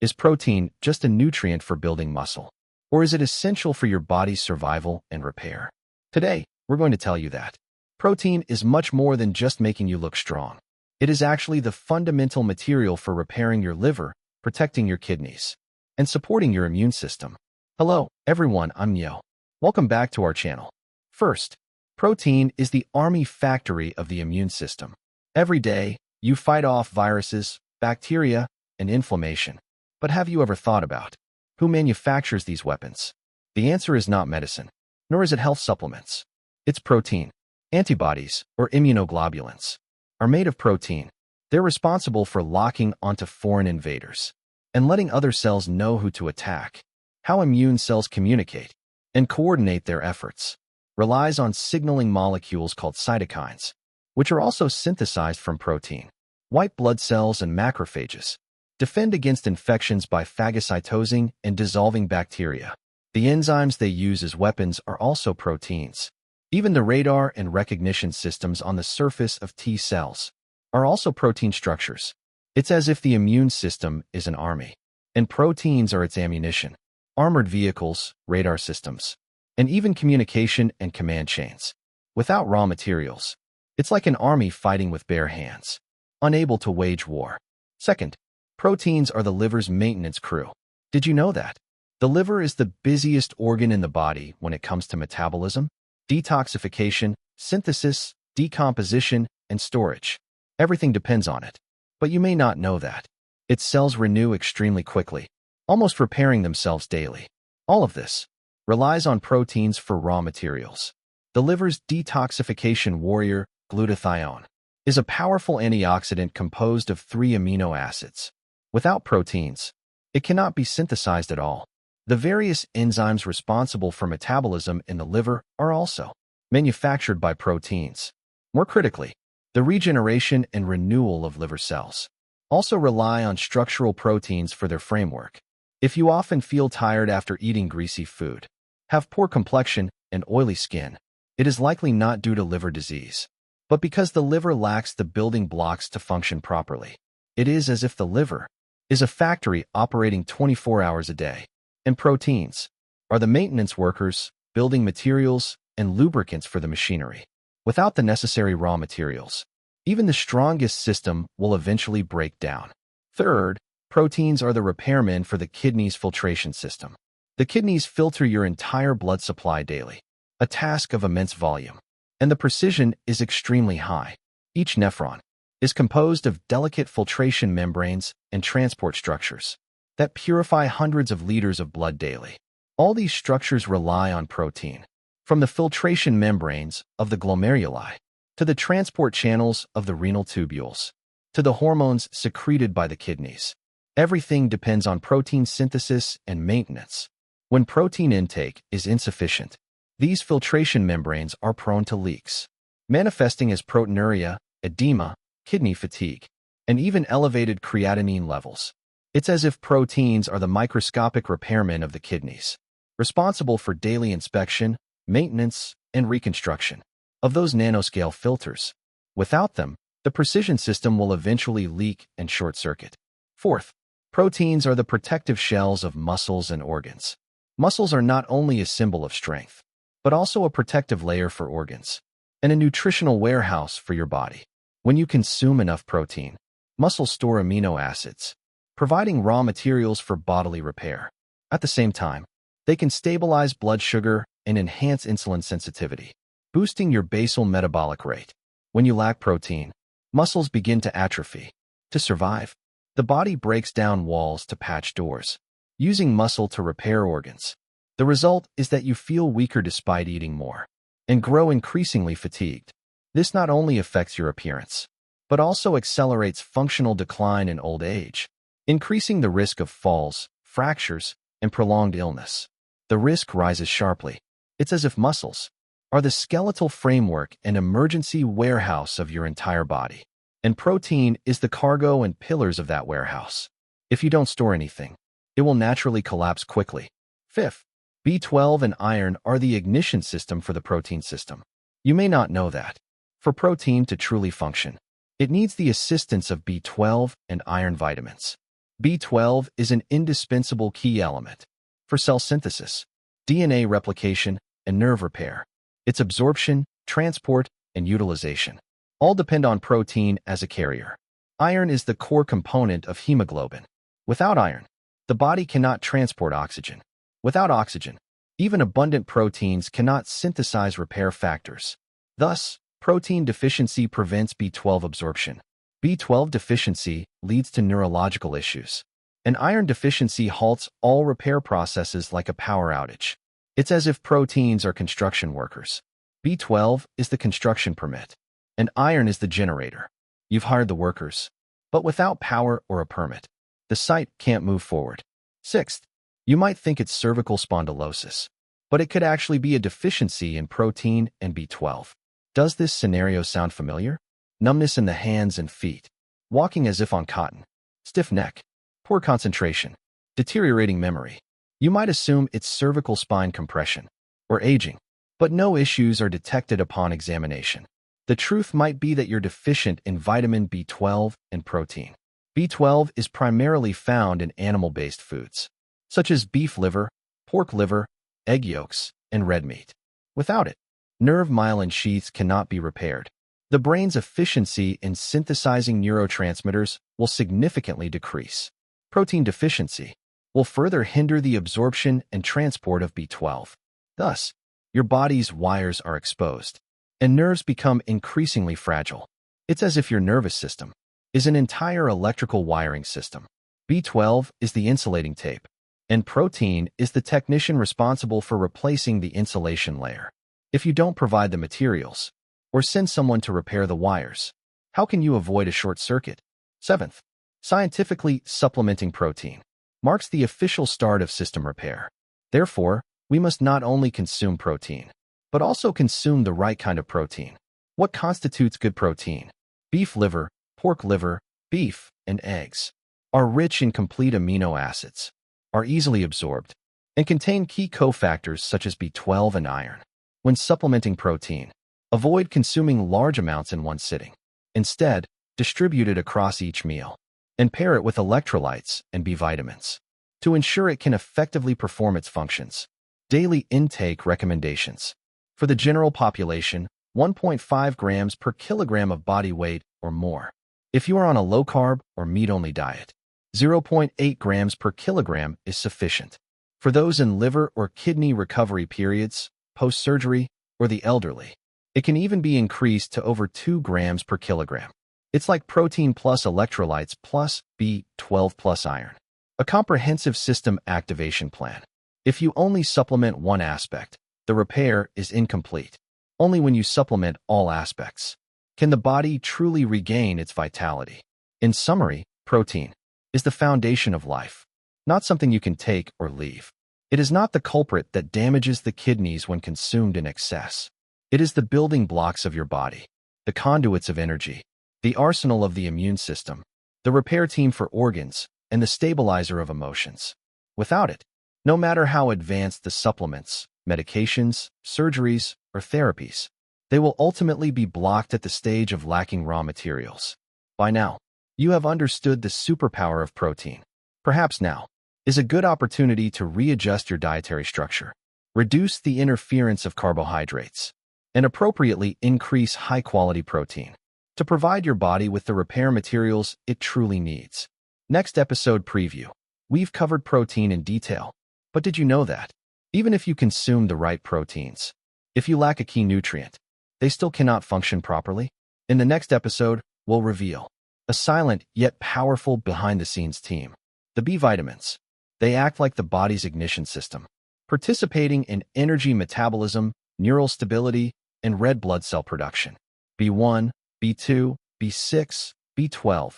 Is protein just a nutrient for building muscle? Or is it essential for your body's survival and repair? Today, we're going to tell you that protein is much more than just making you look strong. It is actually the fundamental material for repairing your liver, protecting your kidneys, and supporting your immune system. Hello, everyone, I'm Yo. Welcome back to our channel. First, protein is the army factory of the immune system. Every day, you fight off viruses, bacteria, and inflammation. But have you ever thought about who manufactures these weapons? The answer is not medicine, nor is it health supplements. It's protein. Antibodies, or immunoglobulins, are made of protein. They're responsible for locking onto foreign invaders and letting other cells know who to attack. How immune cells communicate and coordinate their efforts relies on signaling molecules called cytokines, which are also synthesized from protein. White blood cells and macrophages defend against infections by phagocytosing and dissolving bacteria. The enzymes they use as weapons are also proteins. Even the radar and recognition systems on the surface of T cells are also protein structures. It's as if the immune system is an army, and proteins are its ammunition. Armored vehicles, radar systems, and even communication and command chains. Without raw materials, it's like an army fighting with bare hands, unable to wage war. Second, proteins are the liver's maintenance crew. Did you know that? The liver is the busiest organ in the body when it comes to metabolism, detoxification, synthesis, decomposition, and storage. Everything depends on it. But you may not know that its cells renew extremely quickly, almost repairing themselves daily. All of this relies on proteins for raw materials. The liver's detoxification warrior, glutathione, is a powerful antioxidant composed of 3 amino acids. Without proteins, it cannot be synthesized at all. The various enzymes responsible for metabolism in the liver are also manufactured by proteins. More critically, the regeneration and renewal of liver cells also rely on structural proteins for their framework. If you often feel tired after eating greasy food, have poor complexion, and oily skin, it is likely not due to liver disease, but because the liver lacks the building blocks to function properly. It is as if the liver is a factory operating 24 hours a day, and proteins are the maintenance workers, building materials, and lubricants for the machinery. Without the necessary raw materials, even the strongest system will eventually break down. Third, proteins are the repairmen for the kidney's filtration system. The kidneys filter your entire blood supply daily, a task of immense volume, and the precision is extremely high. Each nephron is composed of delicate filtration membranes and transport structures that purify hundreds of liters of blood daily. All these structures rely on protein, from the filtration membranes of the glomeruli to the transport channels of the renal tubules to the hormones secreted by the kidneys. Everything depends on protein synthesis and maintenance. When protein intake is insufficient, these filtration membranes are prone to leaks, manifesting as proteinuria, edema, kidney fatigue, and even elevated creatinine levels. It's as if proteins are the microscopic repairmen of the kidneys, responsible for daily inspection, maintenance, and reconstruction of those nanoscale filters. Without them, the precision system will eventually leak and short-circuit. Fourth, proteins are the protective shells of muscles and organs. Muscles are not only a symbol of strength, but also a protective layer for organs and a nutritional warehouse for your body. When you consume enough protein, muscles store amino acids, providing raw materials for bodily repair. At the same time, they can stabilize blood sugar and enhance insulin sensitivity, boosting your basal metabolic rate. When you lack protein, muscles begin to atrophy. To survive, the body breaks down walls to patch doors, using muscle to repair organs. The result is that you feel weaker despite eating more and grow increasingly fatigued. This not only affects your appearance, but also accelerates functional decline in old age, increasing the risk of falls, fractures, and prolonged illness. The risk rises sharply. It's as if muscles are the skeletal framework and emergency warehouse of your entire body, and protein is the cargo and pillars of that warehouse. If you don't store anything, it will naturally collapse quickly. Fifth, B12 and iron are the ignition system for the protein system. You may not know that. For protein to truly function, it needs the assistance of B12 and iron vitamins. B12 is an indispensable key element for cell synthesis, DNA replication, and nerve repair. Its absorption, transport, and utilization all depend on protein as a carrier. Iron is the core component of hemoglobin. Without iron, the body cannot transport oxygen. Without oxygen, even abundant proteins cannot synthesize repair factors. Thus, protein deficiency prevents B12 absorption. B12 deficiency leads to neurological issues. An iron deficiency halts all repair processes like a power outage. It's as if proteins are construction workers. B12 is the construction permit, and iron is the generator. You've hired the workers, but without power or a permit, the site can't move forward. Sixth, you might think it's cervical spondylosis, but it could actually be a deficiency in protein and B12. Does this scenario sound familiar? Numbness in the hands and feet, walking as if on cotton, stiff neck, poor concentration, deteriorating memory. You might assume it's cervical spine compression or aging, but no issues are detected upon examination. The truth might be that you're deficient in vitamin B12 and protein. B12 is primarily found in animal-based foods, such as beef liver, pork liver, egg yolks, and red meat. Without it, nerve myelin sheaths cannot be repaired. The brain's efficiency in synthesizing neurotransmitters will significantly decrease. Protein deficiency will further hinder the absorption and transport of B12. Thus, your body's wires are exposed, and nerves become increasingly fragile. It's as if your nervous system is an entire electrical wiring system. B12 is the insulating tape, and protein is the technician responsible for replacing the insulation layer. If you don't provide the materials, or send someone to repair the wires, how can you avoid a short circuit? Seventh, scientifically supplementing protein marks the official start of system repair. Therefore, we must not only consume protein, but also consume the right kind of protein. What constitutes good protein? Beef liver, pork liver, beef, and eggs are rich in complete amino acids, are easily absorbed, and contain key cofactors such as B12 and iron. When supplementing protein, avoid consuming large amounts in one sitting. Instead, distribute it across each meal, and pair it with electrolytes and B vitamins to ensure it can effectively perform its functions. Daily intake recommendations. For the general population, 1.5 grams per kilogram of body weight or more. If you are on a low-carb or meat-only diet, 0.8 grams per kilogram is sufficient. For those in liver or kidney recovery periods, post-surgery, or the elderly, it can even be increased to over 2 grams per kilogram. It's like protein plus electrolytes plus B12 plus iron. A comprehensive system activation plan. If you only supplement one aspect, the repair is incomplete. Only when you supplement all aspects can the body truly regain its vitality. In summary, protein is the foundation of life, not something you can take or leave. It is not the culprit that damages the kidneys when consumed in excess. It is the building blocks of your body, the conduits of energy, the arsenal of the immune system, the repair team for organs, and the stabilizer of emotions. Without it, no matter how advanced the supplements, medications, surgeries, or therapies, they will ultimately be blocked at the stage of lacking raw materials. By now, you have understood the superpower of protein. Perhaps now is a good opportunity to readjust your dietary structure, reduce the interference of carbohydrates, and appropriately increase high-quality protein to provide your body with the repair materials it truly needs. Next episode preview. We've covered protein in detail, but did you know that even if you consume the right proteins, if you lack a key nutrient, they still cannot function properly? In the next episode, we'll reveal a silent yet powerful behind-the-scenes team. The B vitamins. They act like the body's ignition system, participating in energy metabolism, neural stability, and red blood cell production. B1, B2, B6, B12.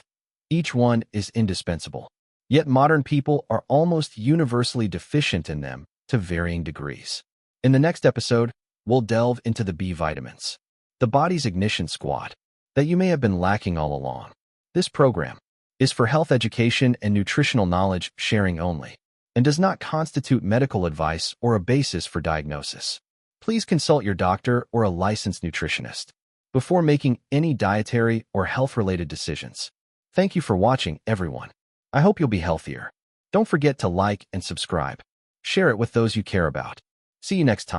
Each one is indispensable. Yet modern people are almost universally deficient in them to varying degrees. In the next episode, we'll delve into the B vitamins, the body's ignition squad, that you may have been lacking all along. This program is for health education and nutritional knowledge sharing only, and does not constitute medical advice or a basis for diagnosis. Please consult your doctor or a licensed nutritionist before making any dietary or health-related decisions. Thank you for watching, everyone. I hope you'll be healthier. Don't forget to like and subscribe. Share it with those you care about. See you next time.